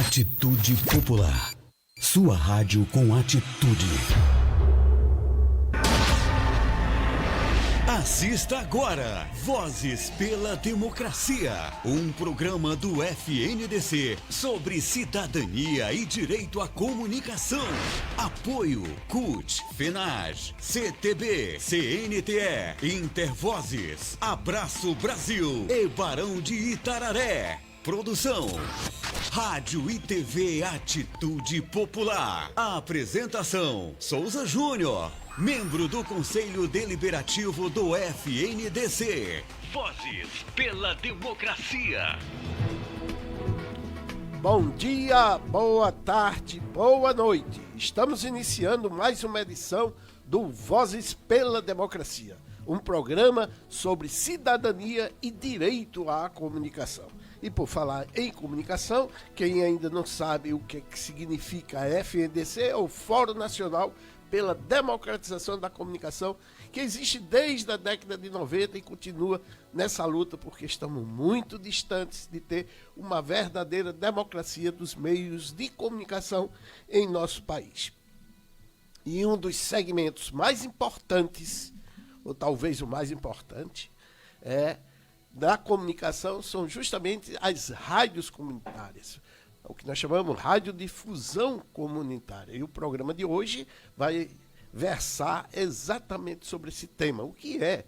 Atitude Popular. Sua rádio com atitude. Assista agora Vozes pela Democracia, um programa do FNDC sobre cidadania e direito à comunicação. Apoio CUT, FENAGE, CTB, CNTE, Intervozes, Abraço Brasil e Barão de Itararé. Produção Rádio e TV Atitude Popular. A apresentação Souza Júnior, membro do Conselho Deliberativo do FNDC. Vozes pela Democracia. Bom dia, boa tarde, boa noite. Estamos iniciando mais uma edição do Vozes pela Democracia, um programa sobre cidadania e direito à comunicação. E por falar em comunicação, quem ainda não sabe o que significa a FNDC é o Fórum Nacional pela Democratização da Comunicação, que existe desde a década de 90 e continua nessa luta, porque estamos muito distantes de ter uma verdadeira democracia dos meios de comunicação em nosso país. E um dos segmentos mais importantes, ou talvez o mais importante, da comunicação são justamente as rádios comunitárias, o que nós chamamos de radiodifusão comunitária. E o programa de hoje vai versar exatamente sobre esse tema. O que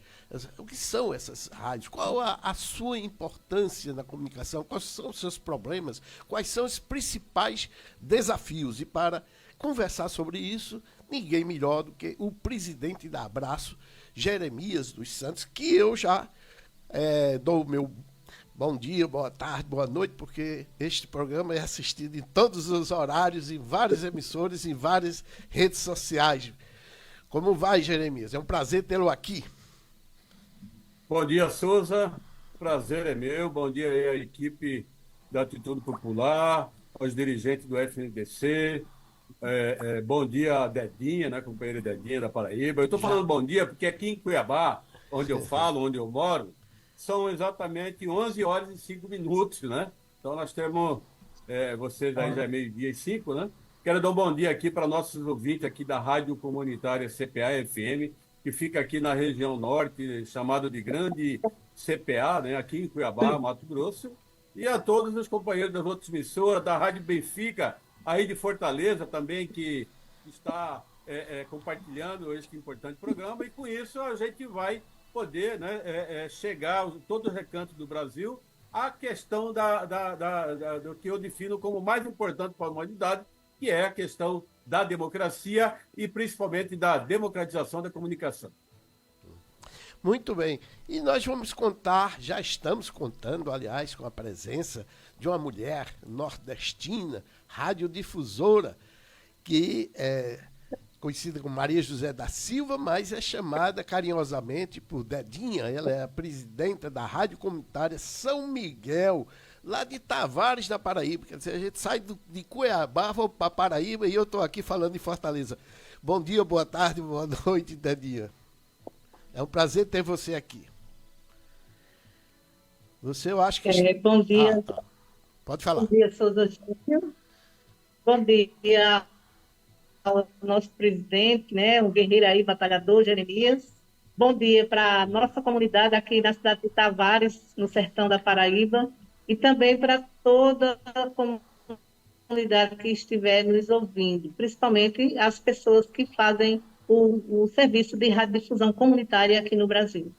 são essas rádios? Qual a sua importância na comunicação? Quais são os seus problemas? Quais são os principais desafios? E para conversar sobre isso, ninguém melhor do que o presidente da Abraço, Jeremias dos Santos, que eu já dou o meu bom dia, boa tarde, boa noite, porque este programa é assistido em todos os horários, em várias emissoras, em várias redes sociais. Como vai, Jeremias? É um prazer tê-lo aqui. Bom dia, Souza. Prazer é meu. Bom dia aí à equipe da Atitude Popular, aos dirigentes do FNDC. Bom dia a Dedinha, né, companheira Dedinha da Paraíba. Eu estou falando bom dia porque aqui em Cuiabá, onde eu falo, onde eu moro, são exatamente 11 horas e 5 minutos, né? Então nós temos, vocês aí já é 12:05, né? Quero dar um bom dia aqui para nossos ouvintes aqui da Rádio Comunitária CPA-FM, que fica aqui na região norte, chamado de Grande CPA, né? Aqui em Cuiabá, Mato Grosso. E a todos os companheiros das outras emissoras, da Rádio Benfica, aí de Fortaleza também, que está compartilhando este importante programa. E com isso a gente vai poder, né, chegar a todos os recantos do Brasil à questão do que eu defino como mais importante para a humanidade, que é a questão da democracia e principalmente da democratização da comunicação. Muito bem. E nós vamos contar, já estamos contando, aliás, com a presença de uma mulher nordestina, radiodifusora, que conhecida como Maria José da Silva, mas é chamada carinhosamente por Dedinha. Ela é a presidenta da Rádio Comunitária São Miguel, lá de Tavares, da Paraíba. Quer dizer, a gente sai de Cuiabá, vou para Paraíba e eu estou aqui falando em Fortaleza. Bom dia, boa tarde, boa noite, Dedinha. É um prazer ter você aqui. Eu acho que... Bom dia. Tá. Pode falar. Bom dia, Souza Júnior. Bom dia ao nosso presidente, né, o guerreiro aí, batalhador, Jeremias. Bom dia para a nossa comunidade aqui na cidade de Tavares, no sertão da Paraíba, e também para toda a comunidade que estiver nos ouvindo, principalmente as pessoas que fazem o serviço de radiodifusão comunitária aqui no Brasil.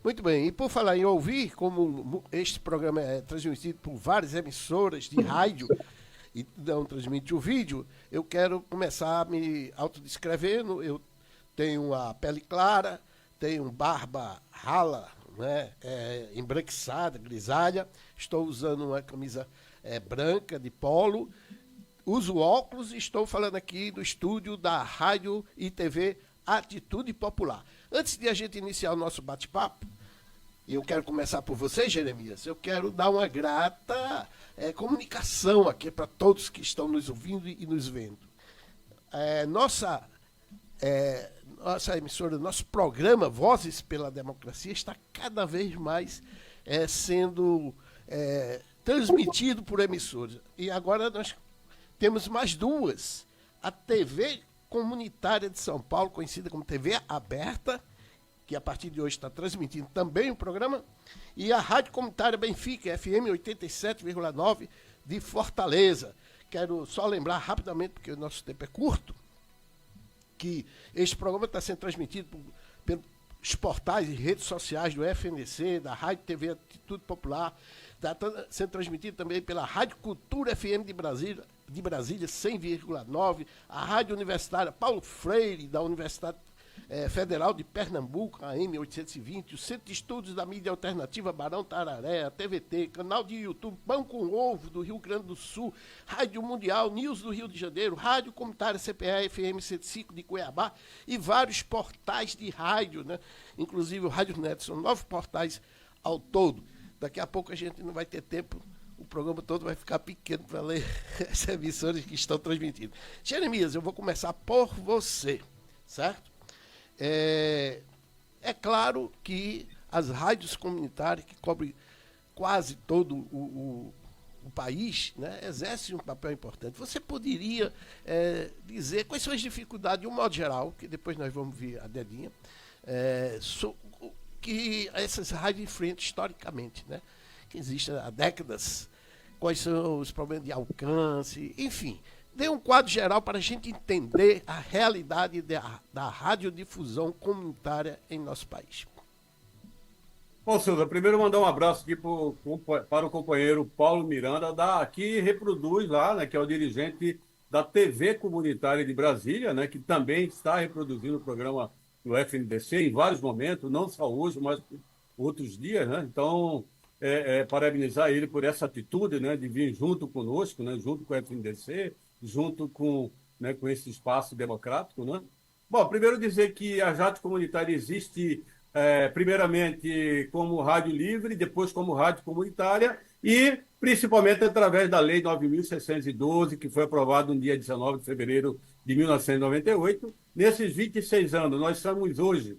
Muito bem, e por falar em ouvir, como este programa é transmitido por várias emissoras de rádio e não transmite o vídeo, eu quero começar me autodescrevendo. Eu tenho a pele clara, tenho barba rala, né, embranquiçada, grisalha, estou usando uma camisa branca de polo, uso óculos e estou falando aqui do estúdio da Rádio e TV Atitude Popular. Antes de a gente iniciar o nosso bate-papo, eu quero começar por você, Jeremias. Eu quero dar uma grata comunicação aqui para todos que estão nos ouvindo e nos vendo. Nossa emissora, nosso programa Vozes pela Democracia está cada vez mais sendo transmitido por emissoras. E agora nós temos mais duas. A TV Comunitária de São Paulo, conhecida como TV Aberta, que a partir de hoje está transmitindo também o programa, e a Rádio Comunitária Benfica, FM 87,9 de Fortaleza. Quero só lembrar rapidamente, porque o nosso tempo é curto, que este programa está sendo transmitido pelos portais e redes sociais do FNDC, da Rádio TV Atitude Popular, está sendo transmitido também pela Rádio Cultura FM de Brasília 100,9, a Rádio Universitária Paulo Freire, da Universidade Federal de Pernambuco, a AM820, o Centro de Estudos da Mídia Alternativa Barão Tararé, a TVT, canal de YouTube Pão com Ovo do Rio Grande do Sul, Rádio Mundial, News do Rio de Janeiro, Rádio Comunitária CPA FM 105 de Cuiabá e vários portais de rádio, né? Inclusive o Rádio Net, são 9 portais ao todo. Daqui a pouco a gente não vai ter tempo, o programa todo vai ficar pequeno para ler as emissoras que estão transmitindo. Jeremias, eu vou começar por você, certo? É claro que as rádios comunitárias, que cobrem quase todo o país, né, exercem um papel importante. Você poderia dizer quais são as dificuldades, de um modo geral, que depois nós vamos ver a dedinha, que essas rádios enfrentam historicamente, né, que existem há décadas, quais são os problemas de alcance, enfim. Dê um quadro geral para a gente entender a realidade da radiodifusão comunitária em nosso país. Bom, Souza, primeiro mandar um abraço aqui para o companheiro Paulo Miranda, que reproduz lá, né, que é o dirigente da TV Comunitária de Brasília, né, que também está reproduzindo o programa do FNDC em vários momentos, não só hoje, mas outros dias, né? Então, parabenizar ele por essa atitude, né, de vir junto conosco, né, junto com o FNDC, junto com esse espaço democrático, né? Bom, primeiro dizer que a Rádio Comunitária existe primeiramente como rádio livre, depois como rádio comunitária e principalmente através da Lei 9.612, que foi aprovada no dia 19 de fevereiro de 1998. Nesses 26 anos, nós estamos hoje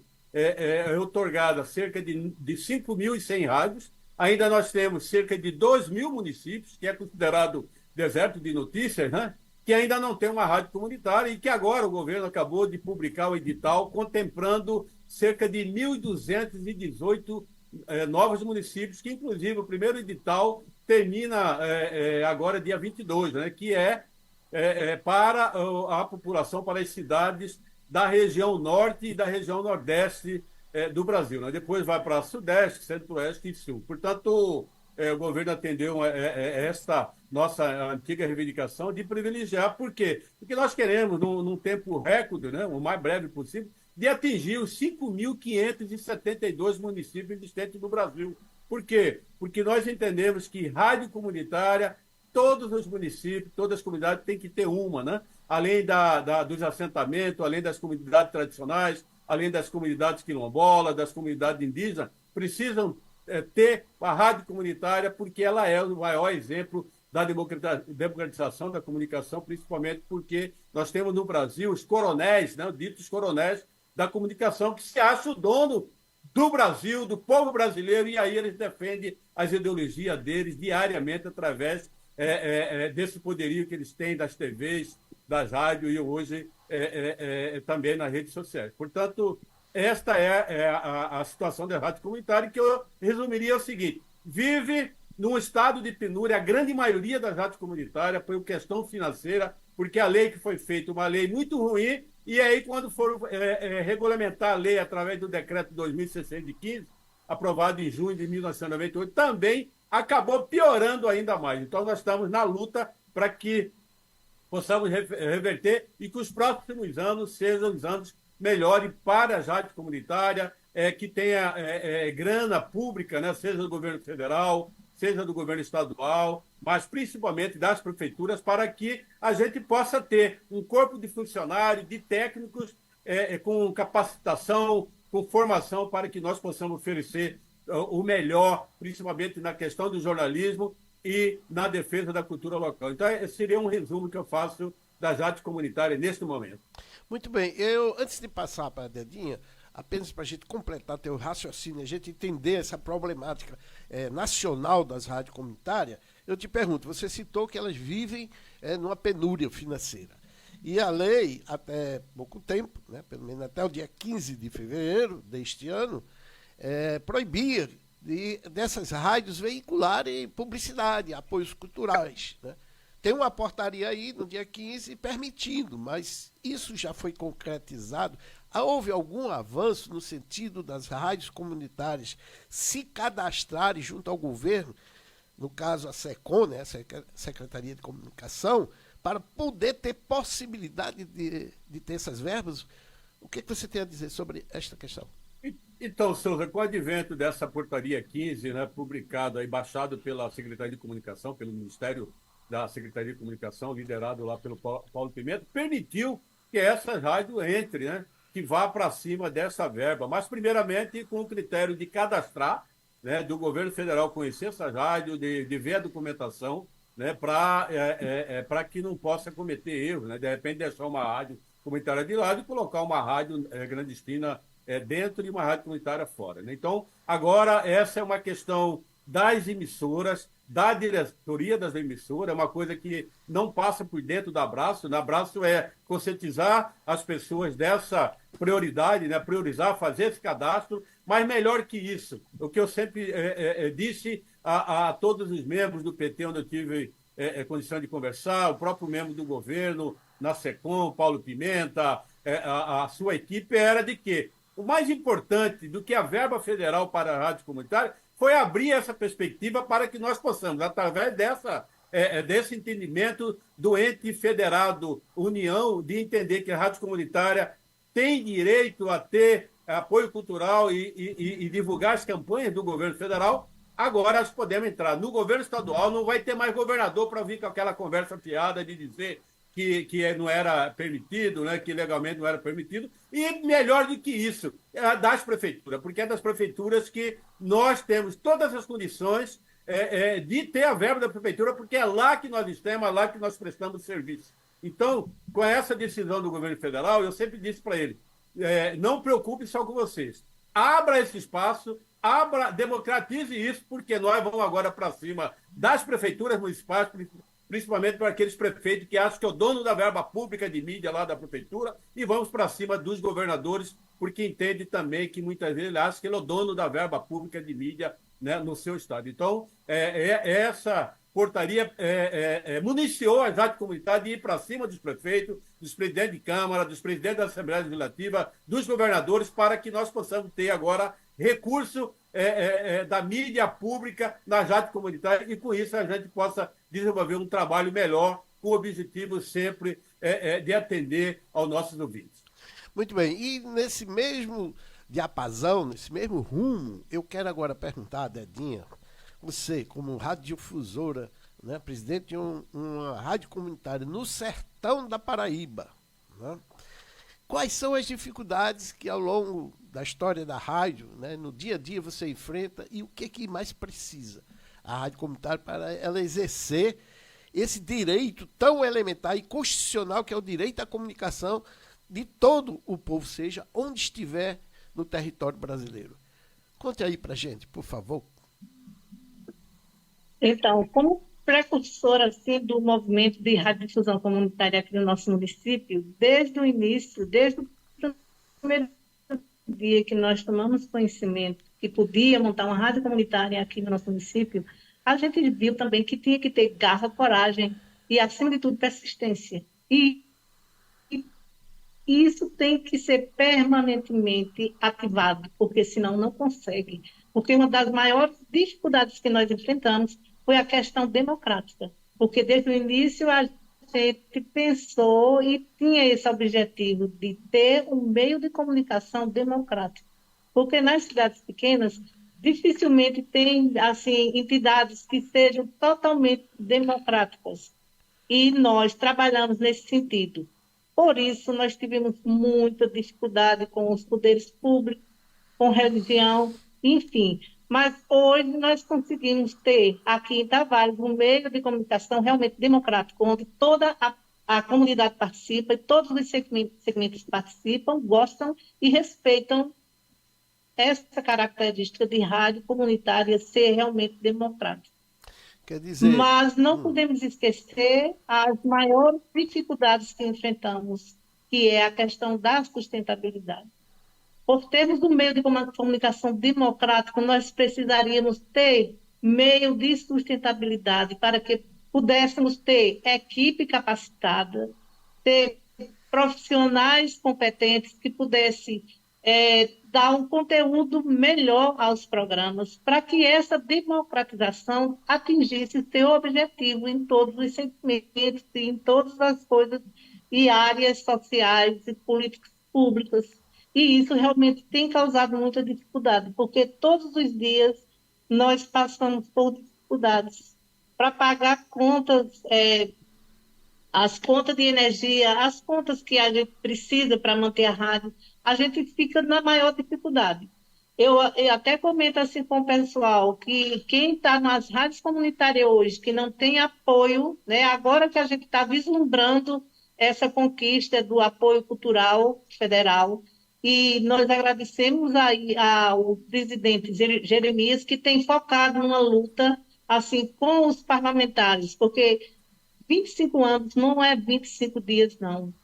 otorgadas cerca de 5.100 rádios. Ainda nós temos cerca de 2.000 municípios, que é considerado deserto de notícias, né? Que ainda não tem uma rádio comunitária e que agora o governo acabou de publicar o edital contemplando cerca de 1.218 novos municípios, que inclusive o primeiro edital termina agora dia 22, né? Que para a população, para as cidades da região norte e da região nordeste do Brasil, né? Depois vai para Sudeste, Centro-Oeste e Sul. Portanto, o governo atendeu esta nossa antiga reivindicação de privilegiar. Por quê? Porque nós queremos, num tempo recorde, né, o mais breve possível, de atingir os 5.572 municípios existentes no Brasil. Por quê? Porque nós entendemos que rádio comunitária, todos os municípios, todas as comunidades têm que ter uma, né? Além dos assentamentos, além das comunidades tradicionais, além das comunidades quilombolas, das comunidades indígenas, precisam ter a rádio comunitária, porque ela é o maior exemplo da democratização da comunicação, principalmente porque nós temos no Brasil os coronéis, né, ditos coronéis da comunicação, que se acham o dono do Brasil, do povo brasileiro, e aí eles defendem as ideologias deles diariamente através desse poderio que eles têm das TVs, das rádios e hoje também nas redes sociais. Portanto, esta é a situação da rádio comunitária, que eu resumiria o seguinte: vive num estado de penúria a grande maioria das rádios comunitárias por questão financeira, porque a lei que foi feita, uma lei muito ruim, e aí quando foram regulamentar a lei através do decreto 2615, aprovado em junho de 1998, também acabou piorando ainda mais. Então nós estamos na luta para que possamos reverter e que os próximos anos sejam os anos melhores para a rádio comunitária, que tenha grana pública, né, seja do governo federal, seja do governo estadual, mas principalmente das prefeituras, para que a gente possa ter um corpo de funcionários, de técnicos com capacitação, com formação, para que nós possamos oferecer o melhor, principalmente na questão do jornalismo e na defesa da cultura local. Então, esse seria um resumo que eu faço das rádios comunitárias neste momento. Muito bem. Antes de passar para a dedinha, apenas para a gente completar teu raciocínio, a gente entender essa problemática nacional das rádios comunitárias, eu te pergunto, você citou que elas vivem numa penúria financeira. E a lei, até pouco tempo, né, pelo menos até o dia 15 de fevereiro deste ano, proibia dessas rádios veicularem publicidade, apoios culturais, né? Tem uma portaria aí no dia 15 permitindo, mas isso já foi concretizado. Houve algum avanço no sentido das rádios comunitárias se cadastrarem junto ao governo, no caso a SECOM, né, a Secretaria de Comunicação, para poder ter possibilidade de ter essas verbas? O que você tem a dizer sobre esta questão? Então, Souza, com o advento dessa portaria 15, né, publicada e baixada pela Secretaria de Comunicação, pelo Ministério da Secretaria de Comunicação, liderado lá pelo Paulo Pimenta, permitiu que essa rádio entre, né, que vá para cima dessa verba, mas primeiramente com o critério de cadastrar, né, do governo federal conhecer essa rádio, de ver a documentação, né, para que não possa cometer erros, né, de repente deixar uma rádio comunitária de lado e colocar uma rádio clandestina dentro e uma rádio comunitária fora, né? Então, agora, essa é uma questão das emissoras, da diretoria das emissoras, é uma coisa que não passa por dentro da Abraço. Na Abraço é conscientizar as pessoas dessa prioridade, né? Priorizar, fazer esse cadastro, mas melhor que isso, o que eu sempre disse a todos os membros do PT, onde eu tive condição de conversar, o próprio membro do governo, na SECOM, Paulo Pimenta, a sua equipe, era de que o mais importante do que a verba federal para a rádio comunitária foi abrir essa perspectiva para que nós possamos, através desse entendimento do ente federado União, de entender que a rádio comunitária tem direito a ter apoio cultural e divulgar as campanhas do governo federal. Agora nós podemos entrar. No governo estadual não vai ter mais governador para vir com aquela conversa fiada de dizer que não era permitido, né, que legalmente não era permitido, e melhor do que isso, das prefeituras, porque é das prefeituras que nós temos todas as condições de ter a verba da prefeitura, porque é lá que nós estamos, é lá que nós prestamos serviço. Então, com essa decisão do governo federal, eu sempre disse para ele, não preocupe só com vocês, abra esse espaço, democratize isso, porque nós vamos agora para cima das prefeituras municipais, principalmente para aqueles prefeitos que acham que é o dono da verba pública de mídia lá da prefeitura, e vamos para cima dos governadores, porque entende também que muitas vezes ele acha que ele é o dono da verba pública de mídia, né, no seu estado. Então, essa portaria municiou as rádios comunitárias de ir para cima dos prefeitos, dos presidentes de Câmara, dos presidentes da Assembleia Legislativa, dos governadores, para que nós possamos ter agora recurso da mídia pública nas rádios comunitárias, e com isso a gente possa desenvolver um trabalho melhor, com o objetivo sempre de atender aos nossos ouvintes. Muito bem, e nesse mesmo diapasão, nesse mesmo rumo, eu quero agora perguntar a Dedinha, você como radiodifusora, né, presidente de uma rádio comunitária no sertão da Paraíba, né, quais são as dificuldades que ao longo da história da rádio, né, no dia a dia você enfrenta, e o que mais precisa a rádio comunitária para ela exercer esse direito tão elementar e constitucional que é o direito à comunicação de todo o povo, seja onde estiver no território brasileiro. Conte aí pra gente, por favor. Então, como precursora assim, do movimento de radiodifusão comunitária aqui no nosso município, desde o início, desde o primeiro dia que nós tomamos conhecimento que podia montar uma rádio comunitária aqui no nosso município, a gente viu também que tinha que ter garra, coragem e, acima de tudo, persistência. E isso tem que ser permanentemente ativado, porque senão não consegue. Porque uma das maiores dificuldades que nós enfrentamos foi a questão democrática, porque desde o início a gente pensou e tinha esse objetivo de ter um meio de comunicação democrático, porque nas cidades pequenas dificilmente tem assim entidades que sejam totalmente democráticas, e nós trabalhamos nesse sentido. Por isso, nós tivemos muita dificuldade com os poderes públicos, com religião, enfim. Mas hoje nós conseguimos ter aqui em Tavares um meio de comunicação realmente democrático, onde toda a comunidade participa e todos os segmentos participam, gostam e respeitam essa característica de rádio comunitária ser realmente democrática. Quer dizer, Mas não podemos esquecer as maiores dificuldades que enfrentamos, que é a questão da sustentabilidade. Por termos um meio de comunicação democrático, nós precisaríamos ter meio de sustentabilidade para que pudéssemos ter equipe capacitada, ter profissionais competentes que pudessem dar um conteúdo melhor aos programas, para que essa democratização atingisse seu objetivo em todos os segmentos, em todas as coisas e áreas sociais e políticas públicas. E isso realmente tem causado muita dificuldade, porque todos os dias nós passamos por dificuldades para pagar contas, as contas de energia, as contas que a gente precisa para manter a rádio, a gente fica na maior dificuldade. Eu até comento assim com o pessoal que quem está nas rádios comunitárias hoje, que não tem apoio, né, agora que a gente está vislumbrando essa conquista do apoio cultural federal, e nós agradecemos aí ao presidente Jeremias, que tem focado numa luta assim com os parlamentares, porque 25 anos não é 25 dias, não.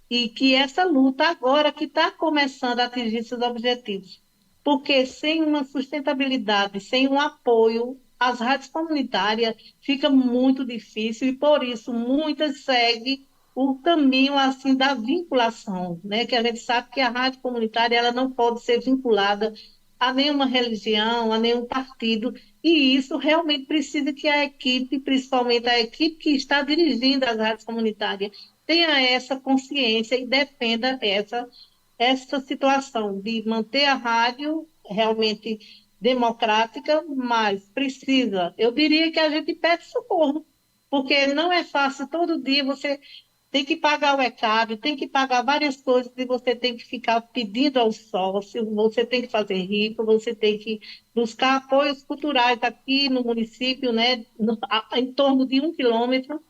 E que essa luta agora que está começando a atingir seus objetivos. Porque sem uma sustentabilidade, sem um apoio, as rádios comunitárias fica muito difícil e por isso muitas seguem o caminho assim da vinculação, né? Que a gente sabe que a rádio comunitária ela não pode ser vinculada a nenhuma religião, a nenhum partido, e isso realmente precisa que a equipe, principalmente a equipe que está dirigindo as rádios comunitárias, tenha essa consciência e defenda essa situação de manter a rádio realmente democrática, mas precisa, eu diria que a gente pede socorro, porque não é fácil todo dia você tem que pagar o ECAD, tem que pagar várias coisas e você tem que ficar pedindo ao sócio, você tem que fazer rico, você tem que buscar apoios culturais aqui no município, né, em torno de 1 quilômetro,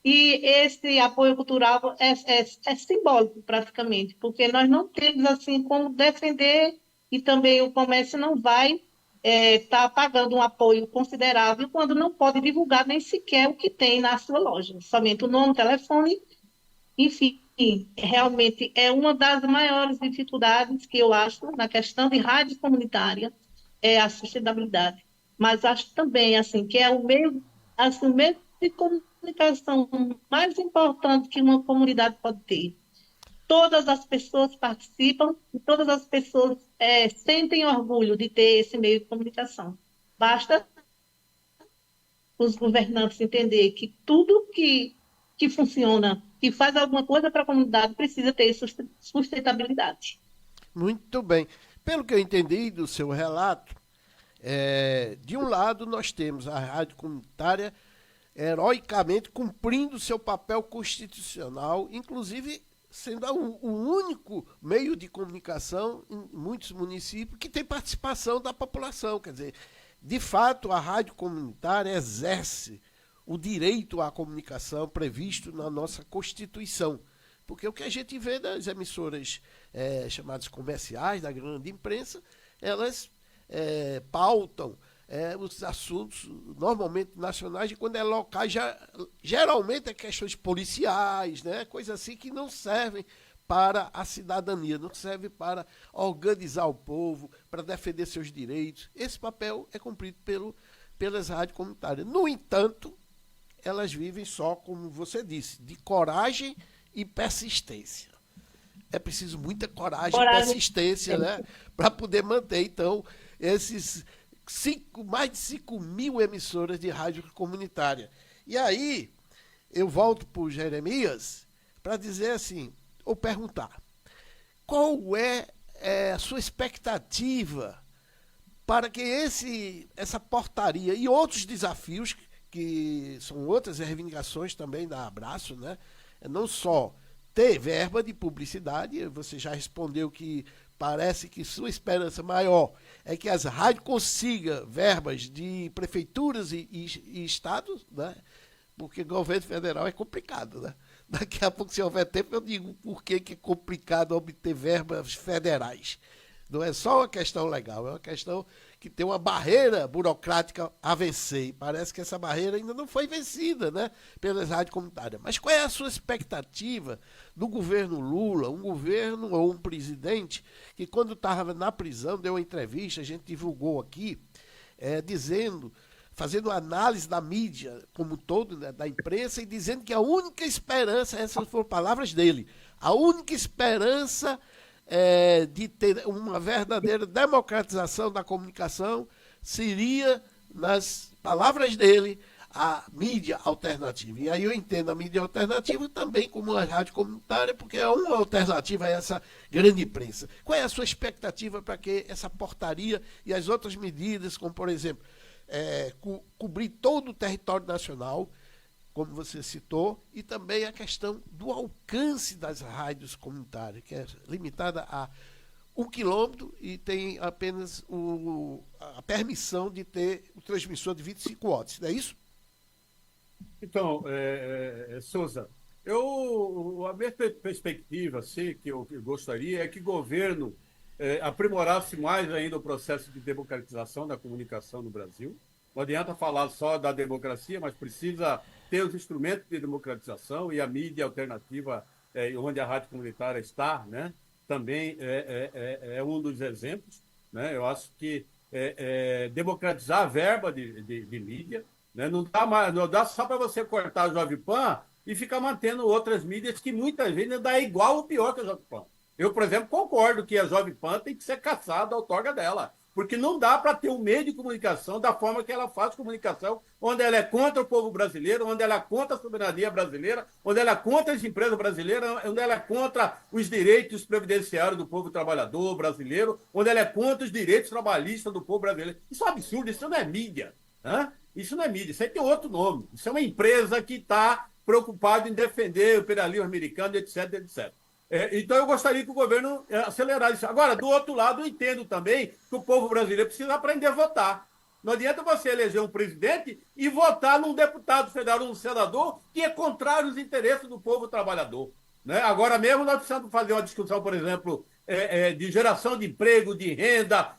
e esse apoio cultural é simbólico praticamente, porque nós não temos assim como defender e também o comércio não vai estar pagando um apoio considerável quando não pode divulgar nem sequer o que tem na sua loja, somente o nome, o telefone. Enfim, realmente é uma das maiores dificuldades que eu acho na questão de rádio comunitária, é a sustentabilidade. Mas acho também assim, que é assim, o meio de comunicação mais importante que uma comunidade pode ter. Todas as pessoas participam e todas as pessoas sentem orgulho de ter esse meio de comunicação. Basta os governantes entender que tudo que funciona, que faz alguma coisa para a comunidade, precisa ter sustentabilidade. muito bem. Pelo que eu entendi do seu relato, de um lado nós temos a rádio comunitária heroicamente cumprindo seu papel constitucional, inclusive sendo o único meio de comunicação em muitos municípios que tem participação da população. Quer dizer, de fato, a rádio comunitária exerce o direito à comunicação previsto na nossa Constituição. Porque o que a gente vê das emissoras chamadas comerciais, da grande imprensa, elas pautam os assuntos normalmente nacionais, e quando é locais, geralmente é questões policiais, né? Coisas assim que não servem para a cidadania, não servem para organizar o povo, para defender seus direitos. Esse papel é cumprido pelas rádios comunitárias. No entanto, elas vivem só, como você disse, de coragem e persistência. É preciso muita coragem e persistência, né, para poder manter, então, esses mais de 5 mil emissoras de rádio comunitária. E aí, eu volto para o Jeremias para dizer assim, ou perguntar, qual é a sua expectativa para que essa portaria e outros desafios, que são outras reivindicações também da Abraço, né? Não só ter verba de publicidade, você já respondeu que parece que sua esperança maior é que as rádios consigam verbas de prefeituras e estados, né? Porque governo federal é complicado, né? Daqui a pouco, se houver tempo, eu digo por que é complicado obter verbas federais. Não é só uma questão legal, é uma questão que tem uma barreira burocrática a vencer. E parece que essa barreira ainda não foi vencida, né, pelas rádios comunitárias. Mas qual é a sua expectativa do governo Lula, um governo ou um presidente que, quando estava na prisão, deu uma entrevista, a gente divulgou aqui, dizendo, fazendo análise da mídia como um todo, né, da imprensa, e dizendo que a única esperança, essas foram palavras dele, a única esperança de ter uma verdadeira democratização da comunicação seria, nas palavras dele, a mídia alternativa. E aí eu entendo a mídia alternativa também como uma rádio comunitária, porque é uma alternativa a essa grande imprensa. Qual é a sua expectativa para que essa portaria e as outras medidas, como por exemplo, cobrir todo o território nacional, como você citou, e também a questão do alcance das rádios comunitárias, que é limitada a 1 quilômetro e tem apenas a permissão de ter o transmissor de 25 watts, não é isso? Então, Souza, a minha perspectiva, assim, que eu gostaria é que o governo aprimorasse mais ainda o processo de democratização da comunicação no Brasil. Não adianta falar só da democracia, mas precisa ter os instrumentos de democratização, e a mídia alternativa, onde a rádio comunitária está, né, também é um dos exemplos. Né? Eu acho que democratizar a verba de mídia, né? Não dá só para você cortar a Jovem Pan e ficar mantendo outras mídias que muitas vezes ainda é igual ou pior que a Jovem Pan. Eu, por exemplo, concordo que a Jovem Pan tem que ser caçada a outorga dela, porque não dá para ter um meio de comunicação da forma que ela faz comunicação, onde ela é contra o povo brasileiro, onde ela é contra a soberania brasileira, onde ela é contra as empresas brasileiras, onde ela é contra os direitos previdenciários do povo trabalhador brasileiro, onde ela é contra os direitos trabalhistas do povo brasileiro. Isso é um absurdo, isso não é mídia. Né? Isso não é mídia, isso aí tem outro nome. Isso é uma empresa que está preocupada em defender o imperialismo americano, etc, etc. Então, eu gostaria que o governo acelerasse isso. Agora, do outro lado, eu entendo também que o povo brasileiro precisa aprender a votar. Não adianta você eleger um presidente e votar num deputado federal, num senador, que é contrário aos interesses do povo trabalhador. Né? Agora mesmo, nós precisamos fazer uma discussão, por exemplo, de geração de emprego, de renda,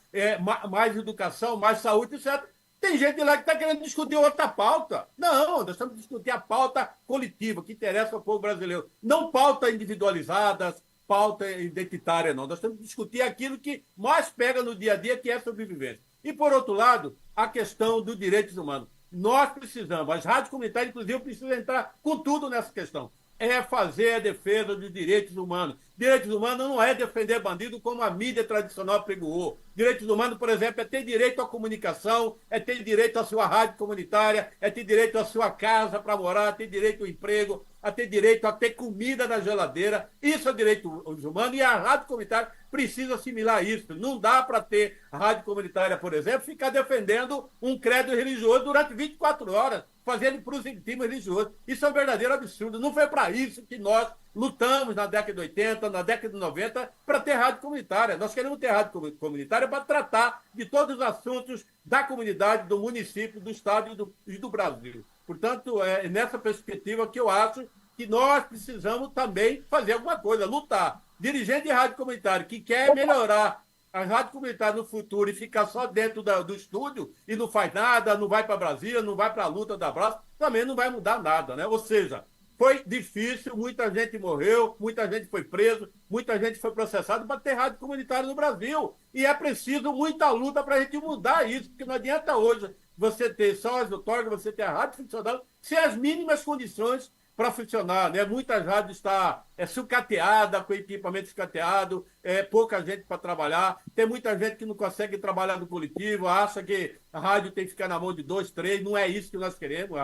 mais educação, mais saúde, etc. Tem gente lá que está querendo discutir outra pauta. Não, nós estamos discutindo a pauta coletiva, que interessa ao povo brasileiro. Não pauta individualizada, pauta identitária, não. Nós temos que discutir aquilo que mais pega no dia a dia, que é a sobrevivência. E, por outro lado, a questão dos direitos humanos. Nós precisamos, as rádios comunitárias, inclusive, precisam entrar com tudo nessa questão. É fazer a defesa dos direitos humanos. Direitos humanos não é defender bandido como a mídia tradicional pregou. Direitos humanos, por exemplo, é ter direito à comunicação, é ter direito à sua rádio comunitária, é ter direito à sua casa para morar, ter direito ao emprego, a ter direito a ter comida na geladeira. Isso é direito humano, e a rádio comunitária precisa assimilar isso. Não dá para ter a rádio comunitária, por exemplo, ficar defendendo um credo religioso durante 24 horas, fazendo proselitismo religioso. Isso é um verdadeiro absurdo. Não foi para isso que nós lutamos na década de 80, na década de 90, para ter rádio comunitária. Nós queremos ter rádio comunitária para tratar de todos os assuntos da comunidade, do município, do estado e do Brasil. Portanto, é nessa perspectiva que eu acho que nós precisamos também fazer alguma coisa, lutar. Dirigente de rádio comunitário que quer melhorar a rádio comunitária no futuro e ficar só dentro do estúdio e não faz nada, não vai para Brasília, não vai para a luta da Brás, também não vai mudar nada, né? Ou seja, foi difícil, muita gente morreu, muita gente foi preso, muita gente foi processada para ter rádio comunitária no Brasil. E é preciso muita luta para a gente mudar isso, porque não adianta hoje você ter só as outorgas, você ter a rádio funcionando, sem as mínimas condições para funcionar, né? Muitas rádios estão sucateadas, com equipamento sucateado, pouca gente para trabalhar, tem muita gente que não consegue trabalhar no coletivo, acha que a rádio tem que ficar na mão de 2, 3, não é isso que nós queremos.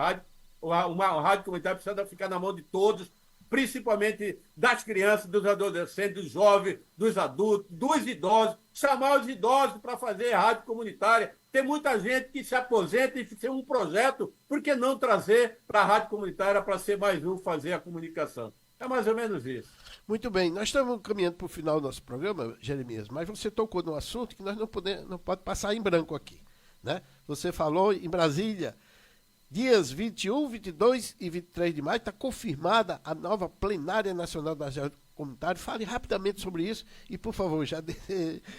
Uma rádio comunitária precisa ficar na mão de todos, principalmente das crianças, dos adolescentes, dos jovens, dos adultos, dos idosos, chamar os idosos para fazer rádio comunitária. Tem muita gente que se aposenta e tem um projeto, por que não trazer para a rádio comunitária para ser mais um fazer a comunicação? É mais ou menos isso. Muito bem, nós estamos caminhando para o final do nosso programa, Jeremias, mas você tocou num assunto que nós não pode passar em branco aqui. Né? Você falou em Brasília, dias 21, 22 e 23 de maio, está confirmada a nova plenária nacional das comunitário. Fale rapidamente sobre isso e, por favor, já dê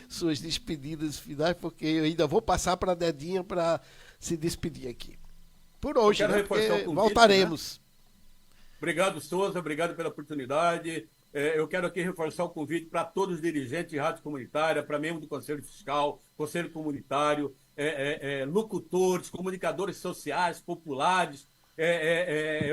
suas despedidas finais, porque eu ainda vou passar para a Dedinha para se despedir aqui. Por hoje, né? Porque voltaremos. Né? Obrigado, Souza, obrigado pela oportunidade. Eu quero aqui reforçar o convite para todos os dirigentes de rádio comunitária, para membros do Conselho Fiscal, Conselho Comunitário, locutores, comunicadores sociais, populares,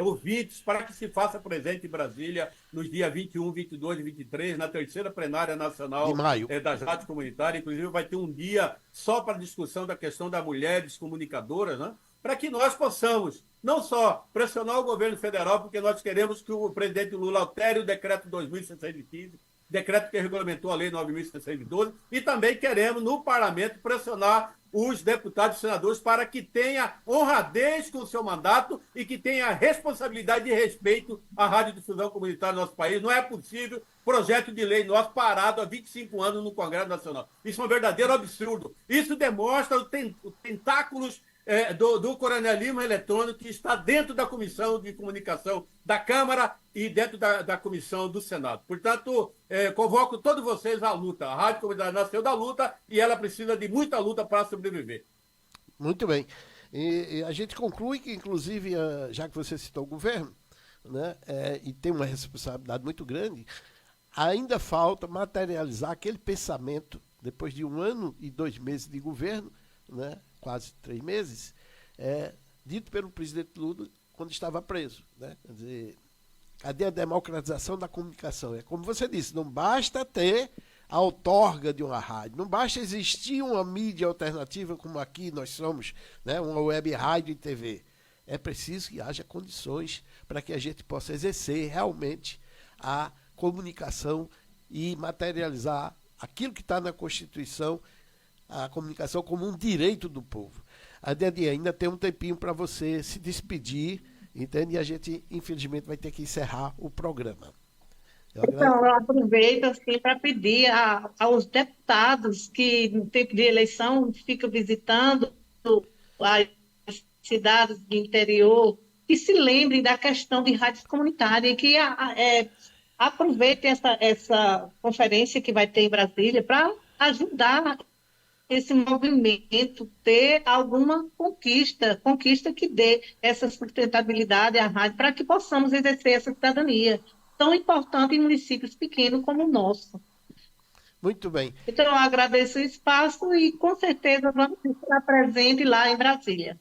ouvintes, para que se faça presente em Brasília nos dias 21, 22 e 23, na terceira plenária nacional de maio das rádios comunitárias. Inclusive, vai ter um dia só para discussão da questão das mulheres comunicadoras, né? Para que nós possamos não só pressionar o governo federal, porque nós queremos que o presidente Lula altere o decreto 2.615, decreto que regulamentou a lei 9.712, e também queremos, no parlamento, pressionar os deputados e senadores para que tenha honradez com o seu mandato e que tenha responsabilidade e respeito à radiodifusão comunitária no nosso país. Não é possível projeto de lei nosso parado há 25 anos no Congresso Nacional. Isso é um verdadeiro absurdo. Isso demonstra os tentáculos do coronelismo eletrônico que está dentro da Comissão de Comunicação da Câmara e dentro da Comissão do Senado. Portanto, convoco todos vocês à luta. A Rádio Comunitária nasceu da luta e ela precisa de muita luta para sobreviver. Muito bem. E a gente conclui que, inclusive, já que você citou o governo, né, e tem uma responsabilidade muito grande, ainda falta materializar aquele pensamento, depois de 1 ano e 2 meses de governo, né, quase 3 meses, dito pelo presidente Lula quando estava preso. Né? Quer dizer, cadê a democratização da comunicação? É como você disse, não basta ter a outorga de uma rádio, não basta existir uma mídia alternativa como aqui nós somos, né? Uma web rádio e TV. É preciso que haja condições para que a gente possa exercer realmente a comunicação e materializar aquilo que está na Constituição, a comunicação como um direito do povo. A Dedinha, ainda tem um tempinho para você se despedir, entende? E a gente, infelizmente, vai ter que encerrar o programa. Então, eu aproveito assim, para pedir aos deputados que, no tempo de eleição, ficam visitando as cidades do interior, que se lembrem da questão de rádio comunitária e que aproveitem essa conferência que vai ter em Brasília para ajudar esse movimento ter alguma conquista que dê essa sustentabilidade à rádio para que possamos exercer essa cidadania tão importante em municípios pequenos como o nosso. Muito bem. Então, eu agradeço o espaço e, com certeza, vamos estar presente lá em Brasília.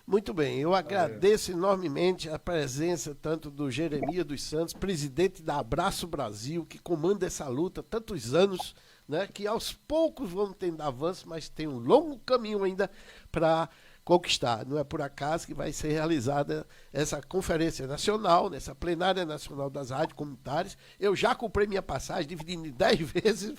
Muito bem, eu agradeço enormemente a presença tanto do Jeremias dos Santos, presidente da Abraço Brasil, que comanda essa luta há tantos anos, né, que aos poucos vão tendo avanço, mas tem um longo caminho ainda para conquistar. Não é por acaso que vai ser realizada essa conferência nacional, nessa plenária nacional das rádios comunitárias. Eu já comprei minha passagem, dividindo em 10 vezes,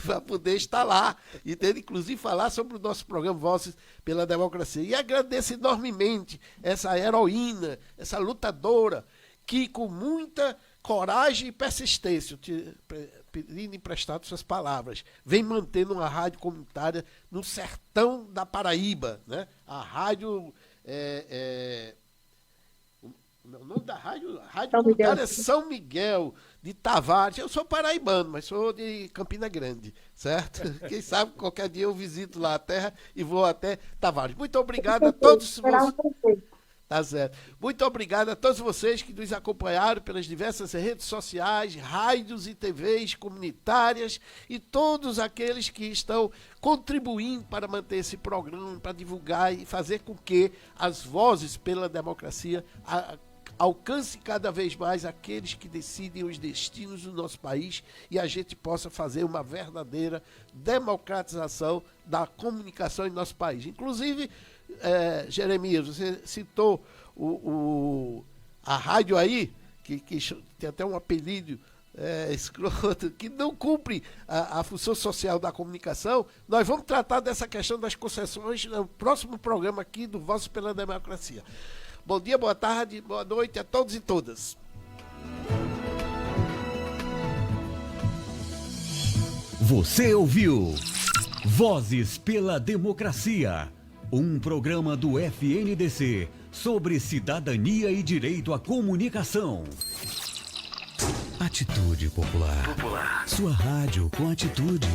para poder estar lá e ter, inclusive, falar sobre o nosso programa Vozes pela Democracia. E agradeço enormemente essa heroína, essa lutadora, que com muita coragem e persistência, pedindo emprestado suas palavras, vem mantendo uma rádio comunitária no sertão da Paraíba, né? A rádio o nome da rádio comunitária é São Miguel de Tavares. Eu sou paraibano, mas sou de Campina Grande, certo? Quem sabe qualquer dia eu visito lá a terra e vou até Tavares. Muito obrigado a todos vocês. Tá certo. Muito obrigado a todos vocês que nos acompanharam pelas diversas redes sociais, rádios e TVs comunitárias e todos aqueles que estão contribuindo para manter esse programa, para divulgar e fazer com que as vozes pela democracia alcance cada vez mais aqueles que decidem os destinos do nosso país e a gente possa fazer uma verdadeira democratização da comunicação em nosso país. Inclusive, Jeremias, você citou a rádio aí, que tem até um apelido escroto, que não cumpre a função social da comunicação. Nós vamos tratar dessa questão das concessões no próximo programa aqui do Vozes pela Democracia. Bom dia, boa tarde, boa noite a todos e todas. Você ouviu Vozes pela Democracia, um programa do FNDC sobre cidadania e direito à comunicação. Atitude Popular. Sua rádio com atitude.